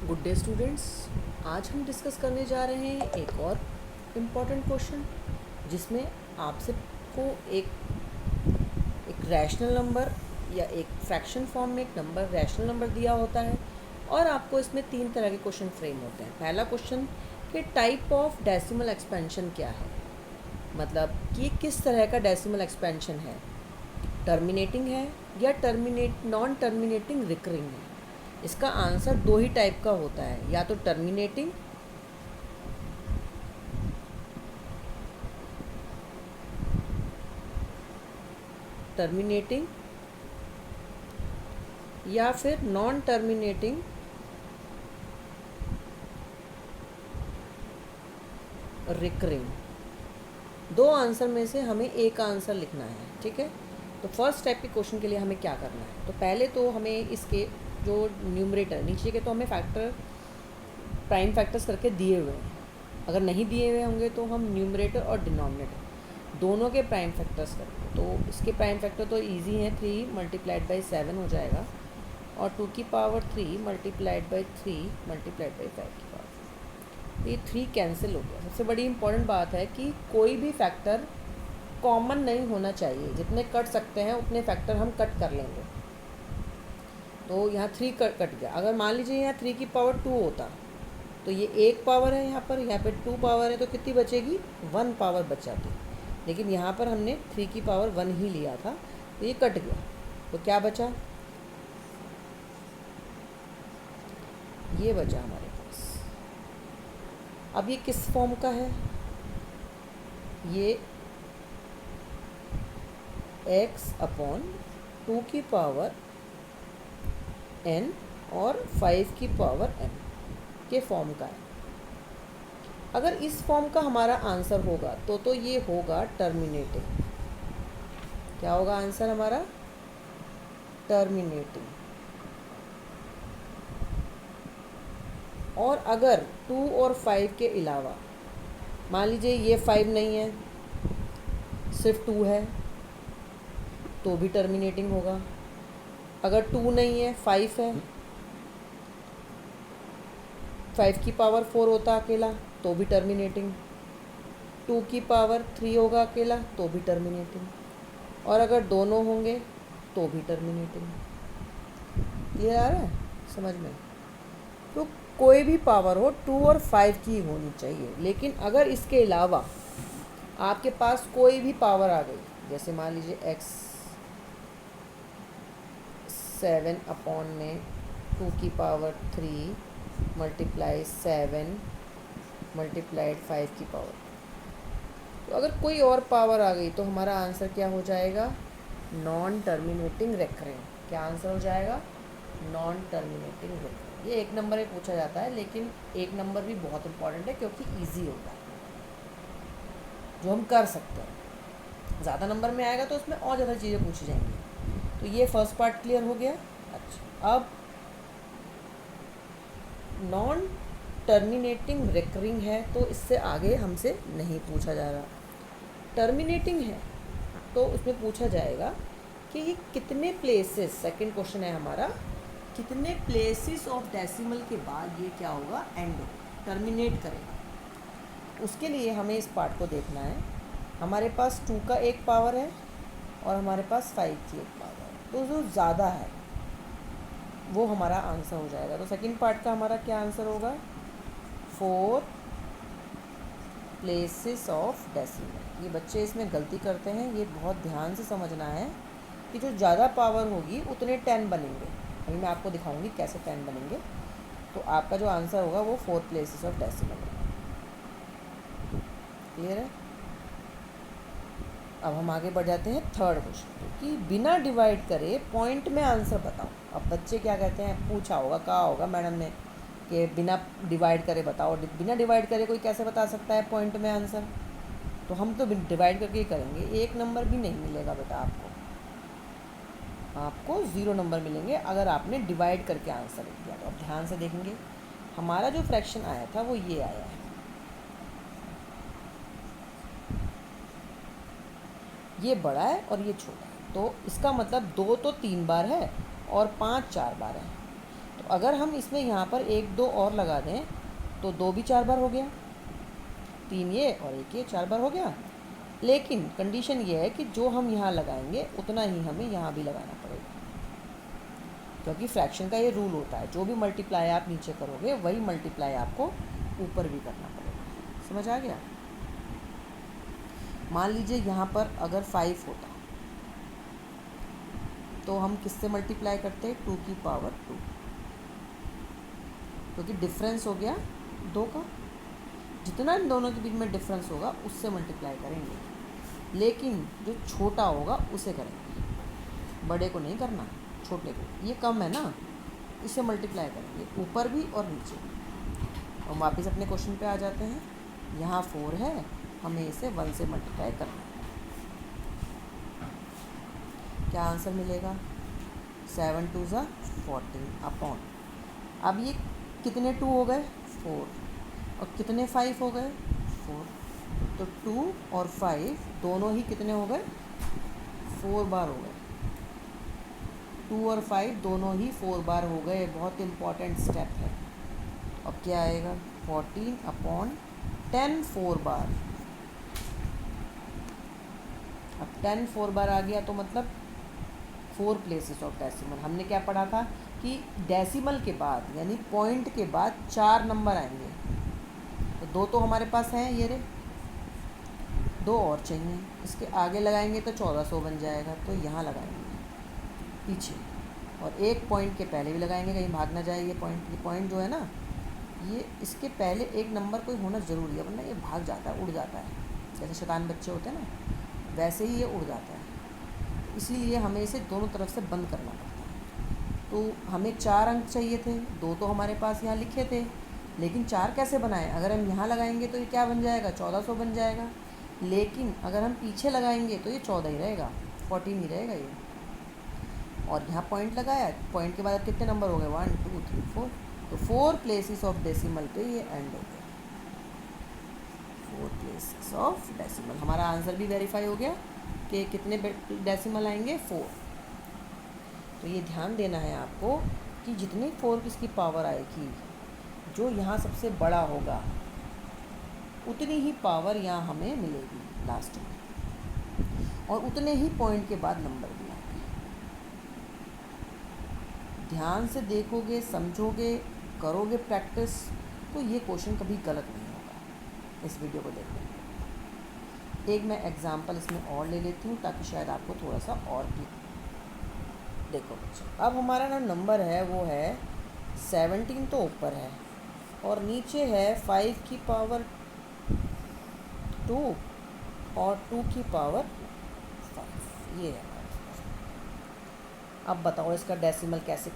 Good day students. आज हम discuss करने जा रहे हैं एक और इम्पॉर्टेंट क्वेश्चन जिसमें आपसे को एक रैशनल नंबर या एक फ्रैक्शन फॉर्म में एक नंबर रैशनल नंबर दिया होता है और आपको इसमें 3 तरह के क्वेश्चन फ्रेम होते हैं। पहला क्वेश्चन कि टाइप ऑफ डेसिमल एक्सपेंशन क्या है, मतलब कि किस तरह का डेसिमल एक्सपेंशन है, टर्मिनेटिंग है या नॉन टर्मिनेटिंग रिकरिंग है। इसका आंसर 2 ही टाइप का होता है, या तो टर्मिनेटिंग या फिर नॉन टर्मिनेटिंग रिकरिंग। 2 आंसर में से हमें एक आंसर लिखना है, ठीक है। तो फर्स्ट टाइप के क्वेश्चन के लिए हमें क्या करना है, तो पहले तो हमें इसके जो न्यूमरेटर नीचे के तो हमें फैक्टर प्राइम फैक्टर्स करके दिए हुए हैं। अगर नहीं दिए हुए होंगे तो हम न्यूमरेटर और डिनोमिनेटर दोनों के प्राइम फैक्टर्स करेंगे। तो इसके प्राइम फैक्टर तो इजी हैं, 3 मल्टीप्लाइड बाई 7 हो जाएगा और 2 की power 3 multiplied by 3 multiplied by 5 की पावर, ये 3 कैंसिल हो गया। सबसे बड़ी इंपॉर्टेंट बात है कि कोई भी फैक्टर कॉमन नहीं होना चाहिए, जितने कट सकते हैं उतने फैक्टर हम कट कर लेंगे। तो यहाँ 3 कट गया। अगर मान लीजिए यहाँ 3 की पावर 2 होता तो ये 1 पावर है, यहाँ पे 2 पावर है, तो कितनी बचेगी, 1 पावर बच जाती। लेकिन यहाँ पर हमने 3 की पावर 1 ही लिया था तो ये कट गया। तो क्या बचा, ये बचा हमारे पास। अब ये किस फॉर्म का है, ये x अपॉन 2 की पावर n और 5 की पावर n के फॉर्म का है। अगर इस फॉर्म का हमारा आंसर होगा तो ये होगा टर्मिनेटिंग। क्या होगा आंसर हमारा, टर्मिनेटिंग। और अगर 2 और 5 के अलावा मान लीजिए ये 5 नहीं है, सिर्फ 2 है, तो भी टर्मिनेटिंग होगा। अगर 2 नहीं है, 5 है, 5 की पावर 4 होता अकेला तो भी टर्मिनेटिंग, 2 की पावर 3 होगा अकेला तो भी टर्मिनेटिंग, और अगर दोनों होंगे तो भी टर्मिनेटिंग। क्लियर आ रहा है समझ में। तो कोई भी पावर हो 2 और 5 की होनी चाहिए। लेकिन अगर इसके अलावा आपके पास कोई भी पावर आ गई, जैसे मान लीजिए x 7 अपॉन में 2 की पावर 3 मल्टीप्लाई 7 मल्टीप्लाइड 5 की पावर, तो अगर कोई और पावर आ गई तो हमारा आंसर क्या हो जाएगा, नॉन टर्मिनेटिंग रिकरिंग। क्या आंसर हो जाएगा, नॉन टर्मिनेटिंग रिकरिंग। ये 1 नंबर में पूछा जाता है, लेकिन 1 नंबर भी बहुत इंपॉर्टेंट है क्योंकि इजी होता है, जो हम कर सकते हैं। ज़्यादा नंबर में आएगा तो उसमें और ज़्यादा चीज़ें पूछी जाएंगी। तो ये फर्स्ट पार्ट क्लियर हो गया। अच्छा, अब नॉन टर्मिनेटिंग रिकरिंग है तो इससे आगे हमसे नहीं पूछा जा रहा। टर्मिनेटिंग है तो उसमें पूछा जाएगा कि ये कितने प्लेसेस, सेकंड क्वेश्चन है हमारा, कितने प्लेसेस ऑफ डेसिमल के बाद ये क्या होगा, एंड होगा, टर्मिनेट करेगा। उसके लिए हमें इस पार्ट को देखना है। हमारे पास 2 का 1 पावर है और हमारे पास 5 की 1 पावर है, तो जो ज़्यादा है वो हमारा आंसर हो जाएगा। तो सेकंड पार्ट का हमारा क्या आंसर होगा, 4 प्लेसेस ऑफ डेसिमल। ये बच्चे इसमें गलती करते हैं, ये बहुत ध्यान से समझना है कि जो ज़्यादा पावर होगी उतने 10 बनेंगे। अभी मैं आपको दिखाऊंगी कैसे 10 बनेंगे। तो आपका जो आंसर होगा वो 4 प्लेसेस ऑफ डेसिमल होगा। क्लियर है। अब हम आगे बढ़ जाते हैं थर्ड क्वेश्चन कि बिना डिवाइड करे पॉइंट में आंसर बताओ। अब बच्चे क्या कहते हैं, पूछा होगा, कहा होगा मैडम ने कि बिना डिवाइड करे बताओ। बिना डिवाइड करे कोई कैसे बता सकता है पॉइंट में आंसर, तो हम तो डिवाइड करके ही करेंगे। 1 नंबर भी नहीं मिलेगा बेटा आपको 0 नंबर मिलेंगे अगर आपने डिवाइड करके आंसर लिख दिया। तो अब ध्यान से देखेंगे, हमारा जो फ्रैक्शन आया था वो ये आया है, ये बड़ा है और ये छोटा है। तो इसका मतलब 2 तो 3 बार है और 5 4 बार है। तो तो अगर हम इसमें यहाँ पर 1 2 और लगा दें तो 2 भी 4 बार हो गया, 3 ये और 1 ये 4 बार हो गया। लेकिन कंडीशन ये है कि जो हम यहाँ लगाएंगे उतना ही हमें यहाँ भी लगाना पड़ेगा, क्योंकि फ्रैक्शन का ये रूल होता है, जो भी मल्टीप्लाई आप नीचे करोगे वही मल्टीप्लाई आपको ऊपर भी करना पड़ेगा। समझ आ गया? मान लीजिए यहाँ पर अगर 5 होता तो हम किससे मल्टीप्लाई करते? 2 की पावर 2, क्योंकि डिफरेंस हो गया 2 का, जितना इन दोनों के बीच में डिफरेंस होगा उससे मल्टीप्लाई करेंगे। लेकिन जो छोटा होगा उसे करेंगे, बड़े को नहीं करना, छोटे को। ये कम है ना, इसे मल्टीप्लाई करेंगे ऊपर भी और नीचे। हम वापस अपने क्वेश्चन पे आ जाते हैं। यहाँ 4 है, हमें इसे 1 से मल्टीप्लाई करना है। क्या आंसर मिलेगा? 7 2 ज़ा 14 अपॉन, अब ये कितने 2 हो गए? 4, और कितने 5 हो गए? 4। तो 2 और 5 दोनों ही कितने हो गए? 4 बार हो गए। 2 और 5 दोनों ही 4 बार हो गए। बहुत इम्पॉर्टेंट स्टेप है। अब क्या आएगा? 14 अपॉन 10 4 बार। अब 10 4 बार आ गया तो मतलब 4 प्लेसेस ऑफ डेसिमल। हमने क्या पढ़ा था कि डेसिमल के बाद यानी पॉइंट के बाद 4 नंबर आएंगे। तो 2 तो हमारे पास हैं, ये रे 2 और चाहिए। इसके आगे लगाएंगे तो 1400 बन जाएगा, तो यहाँ लगाएंगे पीछे, और एक पॉइंट के पहले भी लगाएंगे, कहीं भाग ना जाए ये पॉइंट। ये पॉइंट जो है ना, ये इसके पहले एक नंबर कोई होना ज़रूरी है, वरना ये भाग जाता है, उड़ जाता है। जैसे शैतान बच्चे होते हैं ना, वैसे ही ये उड़ जाता है। इसीलिए हमें इसे दोनों तरफ से बंद करना पड़ता है। तो हमें 4 अंक चाहिए थे, 2 तो हमारे पास यहाँ लिखे थे, लेकिन 4 कैसे बनाए? अगर हम यहाँ लगाएंगे तो ये क्या बन जाएगा? 1400 बन जाएगा। लेकिन अगर हम पीछे लगाएंगे तो ये 14 ही रहेगा, 14 ही रहेगा ये। और यहाँ पॉइंट लगाया, पॉइंट के बाद अब कितने नंबर हो गए? 1 2 3 4। तो 4 प्लेसेस ऑफ डेसिमल पे ये एंड हो गया। 4 प्लेसेस ऑफ डेसिमल। हमारा आंसर भी वेरीफाई हो गया कि कितने डेसिमल आएंगे? 4। तो ये ध्यान देना है आपको कि जितनी 4 की पावर आएगी, जो यहाँ सबसे बड़ा होगा उतनी ही पावर यहाँ हमें मिलेगी लास्ट में, और उतने ही पॉइंट के बाद नंबर भी आएंगे। ध्यान से देखोगे, समझोगे, करोगे प्रैक्टिस, तो ये क्वेश्चन कभी गलत नहीं होगा। इस वीडियो को देखने एक मैं एग्जांपल इसमें और ले लेती हूँ ताकि शायद आपको थोड़ा सा और भी। देखो बच्चों, अब हमारा ना नंबर है वो है 17 तो ऊपर है, और नीचे है 5 की पावर 2 और 2 की पावर 5। ये है। अब बताओ इसका डेसिमल कैसे?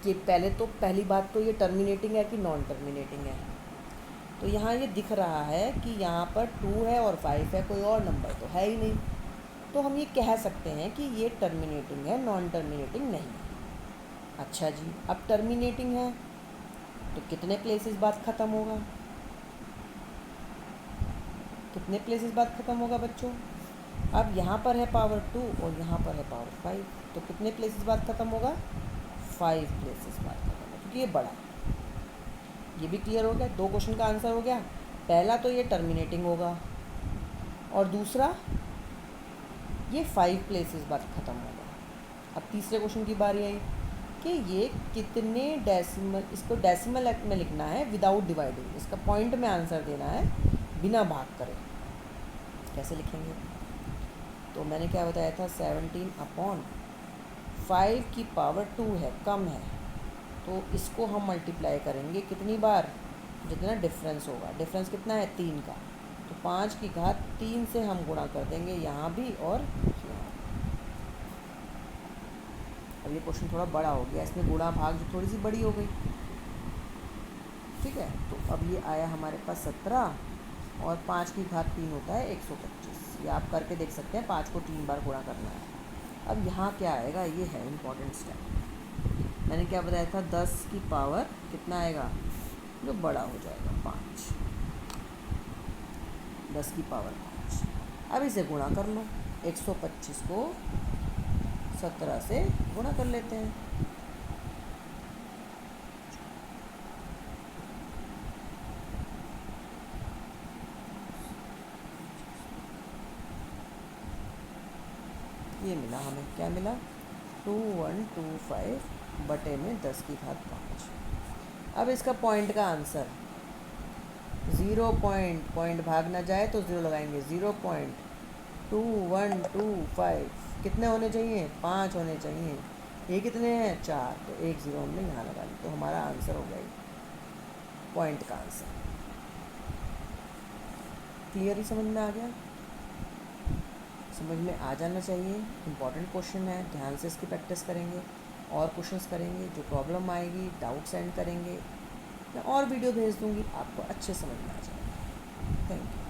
कि पहले तो पहली बात तो ये टर्मिनेटिंग है कि नॉन टर्मिनेटिंग है। तो यहाँ ये दिख रहा है कि यहाँ पर 2 है और 5 है, कोई और नंबर तो है ही नहीं। तो हम ये कह सकते हैं कि ये टर्मिनेटिंग है, नॉन टर्मिनेटिंग नहीं है। अच्छा जी, अब टर्मिनेटिंग है तो कितने प्लेसेस बाद ख़त्म होगा? कितने प्लेसेस बाद ख़त्म होगा बच्चों? अब यहाँ पर है पावर 2 और यहाँ पर है पावर 5, तो कितने प्लेसेस बाद ख़त्म होगा? 5 प्लेसेस बाद ख़त्म होगा, क्योंकि ये बड़ा। ये भी क्लियर हो गया, 2 क्वेश्चन का आंसर हो गया। पहला तो ये टर्मिनेटिंग होगा, और दूसरा ये 5 प्लेसेस बाद ख़त्म होगा। अब तीसरे क्वेश्चन की बारी आई कि ये कितने डेसिमल, इसको डेसिमल में लिखना है विदाउट डिवाइडिंग, इसका पॉइंट में आंसर देना है बिना भाग करे। कैसे लिखेंगे? तो मैंने क्या बताया था, 17 अपॉन 5 की पावर 2 है, कम है, तो इसको हम मल्टीप्लाई करेंगे कितनी बार? जितना डिफरेंस होगा। डिफरेंस कितना है? 3 का, तो 5 की घात 3 से हम गुणा कर देंगे यहाँ भी और यहाँ। अब ये क्वेश्चन थोड़ा बड़ा हो गया, इसमें गुणा भाग जो थोड़ी सी बड़ी हो गई। ठीक है, तो अब ये आया हमारे पास 17, और 5 की घात 3 होता है 125। ये आप करके देख सकते हैं, 5 को 3 बार गुणा करना है। अब यहाँ क्या आएगा? ये है इम्पॉर्टेंट स्टेप। मैंने क्या बताया था? 10 की पावर कितना आएगा जो बड़ा हो जाएगा? 5। 10 की पावर 5। अब इसे गुणा कर लो, 125 को 17 से गुणा कर लेते हैं। ये मिला हमें, क्या मिला 2125 बटे में 10⁵5। अब इसका पॉइंट का आंसर 0 पॉइंट भाग ना जाए तो 0 लगाएंगे, 0.2125 कितने होने चाहिए, 5 होने चाहिए, ये कितने हैं 4, तो 1 0 हमने यहाँ लगा ली, तो हमारा आंसर हो गया पॉइंट का आंसर। क्लियर ही समझ में आ गया, समझ में आ जाना चाहिए। इम्पॉर्टेंट क्वेश्चन है, ध्यान से इसकी प्रैक्टिस करेंगे, और क्वेश्चंस करेंगे, जो प्रॉब्लम आएगी डाउट सेंड करेंगे, मैं और वीडियो भेज दूँगी, आपको अच्छे समझ में आ जाएगा। Thank you.